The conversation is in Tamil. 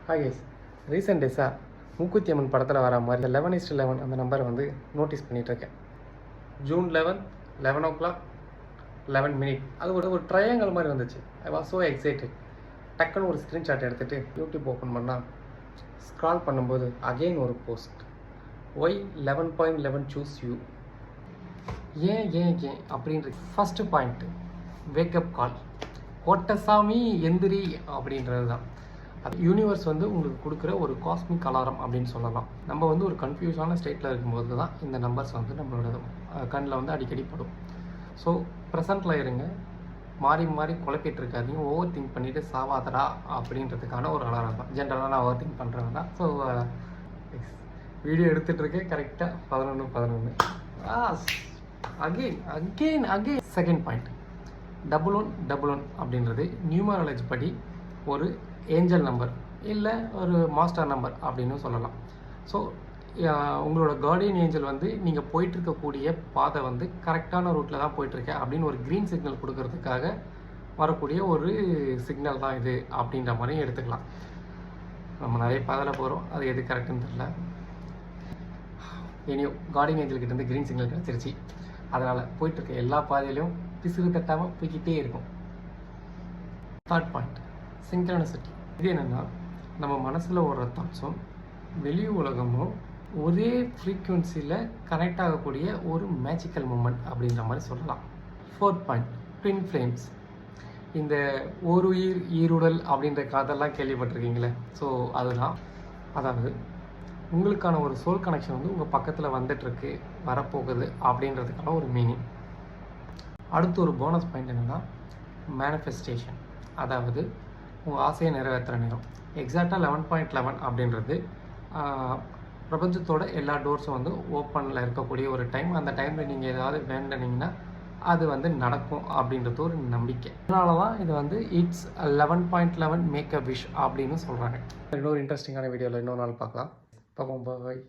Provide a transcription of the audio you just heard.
ஹாய் கைஸ், ரீசெண்ட் டேஸாக மூக்குத்தி அம்மன் படத்தில் வர மாதிரி 11:11 அந்த நம்பரை வந்து நோட்டீஸ் பண்ணிகிட்ருக்கேன். June 11, 11 o'clock, 11 minutes. அது ஒரு ட்ரையாங்கல் மாதிரி வந்துச்சு. I was so excited. டக்குன்னு ஒரு ஸ்க்ரீன்ஷாட் எடுத்துகிட்டு யூடியூப் ஓப்பன் பண்ணால் ஸ்க்ரால் பண்ணும்போது அகெயின் ஒரு போஸ்ட். Why 11.11 choose you. ஏன் அப்படின்ற ஃபஸ்ட்டு பாயிண்ட்டு வேக்கப் கால். கோட்டசாமி எந்திரி அப்படின்றது தான். அது யூனிவர்ஸ் வந்து உங்களுக்கு கொடுக்குற ஒரு காஸ்மிக் அலாரம் அப்படின்னு சொல்லலாம். நம்ம வந்து ஒரு கன்ஃபியூஸான ஸ்டேட்டில் இருக்கும்போது தான் இந்த நம்பர்ஸ் வந்து நம்மளோட கண்ணில் வந்து அடிக்கடி படும். ஸோ ப்ரெசண்ட்டில் இருங்க, மாறி மாறி குழப்பிட்டு இருக்காதீங்க, ஓவர் திங்க் பண்ணிவிட்டு சாவாதடா அப்படின்றதுக்கான ஒரு அலாரம் தான். ஜென்ரலாக நான் ஓவர் திங்க் பண்ணுறது தான். ஸோ வீடியோ எடுத்துகிட்ருக்கேன் கரெக்டாக 11:11. அகெயின் செகண்ட் பாயிண்ட் 1111 அப்படின்றது நியூமராலஜி படி ஒரு ஏஞ்சல் நம்பர் இல்லை ஒரு மாஸ்டர் நம்பர் அப்படின்னு சொல்லலாம். ஸோ உங்களோட கார்டியன் ஏஞ்சல் வந்து நீங்கள் போயிட்டுருக்கக்கூடிய பாதை வந்து கரெக்டான ரூட்டில் தான் போயிட்டுருக்கேன் அப்படின்னு ஒரு க்ரீன் சிக்னல் கொடுக்கறதுக்காக வரக்கூடிய ஒரு சிக்னல் தான் இது அப்படின்ற மாதிரியும் எடுத்துக்கலாம். நம்ம நிறைய பாதையில் போகிறோம், அது எது கரெக்டுன்னு தெரியல. இனியோ கார்டியன் ஏஞ்சல்கிட்டேருந்து க்ரீன் சிக்னல் கிடச்சிருச்சு. அதனால் போயிட்டுருக்க எல்லா பாதையிலையும் பிசுறு தட்டாமல் போய்கிட்டே இருக்கும். Third point synchronicity. இது என்னென்னா, நம்ம மனசில் ஓடுற தாட்ஸும் வெளி உலகமும் ஒரே ஃப்ரீக்குவென்சியில் கனெக்ட் ஆகக்கூடிய ஒரு மேஜிக்கல் மூமெண்ட் அப்படின்ற மாதிரி சொல்லலாம். Fourth point twin flames. இந்த ஒரு உயிர் ஈருடல் அப்படின்ற கதையெல்லாம் கேள்விப்பட்டிருக்கீங்களே. ஸோ அதுதான், அதாவது உங்களுக்கான ஒரு சோல் கனெக்ஷன் வந்து உங்கள் பக்கத்தில் வந்துட்டுருக்கு, வரப்போகுது அப்படின்றதுக்கான ஒரு மீனிங். அடுத்து ஒரு போனஸ் பாயிண்ட் என்னென்னா மேனிஃபெஸ்டேஷன். அதாவது உங்கள் ஆசையை நிறைவேற்றுற நேரம். எக்ஸாக்டாக 11.11 அப்படின்றது பிரபஞ்சத்தோட எல்லா டோர்ஸும் வந்து ஓப்பனில் இருக்கக்கூடிய ஒரு டைம். அந்த டைமில் நீங்கள் ஏதாவது வேண்டினீங்கன்னா அது வந்து நடக்கும் அப்படின்றது ஒரு நம்பிக்கை. அதனால தான் இது வந்து இட்ஸ் 11.11 மேக் அ விஷ் அப்படின்னு சொல்கிறாங்க. இன்னொரு இன்ட்ரெஸ்டிங்கான வீடியோவில் இன்னொரு நாள் பார்க்கலாம். பாய்.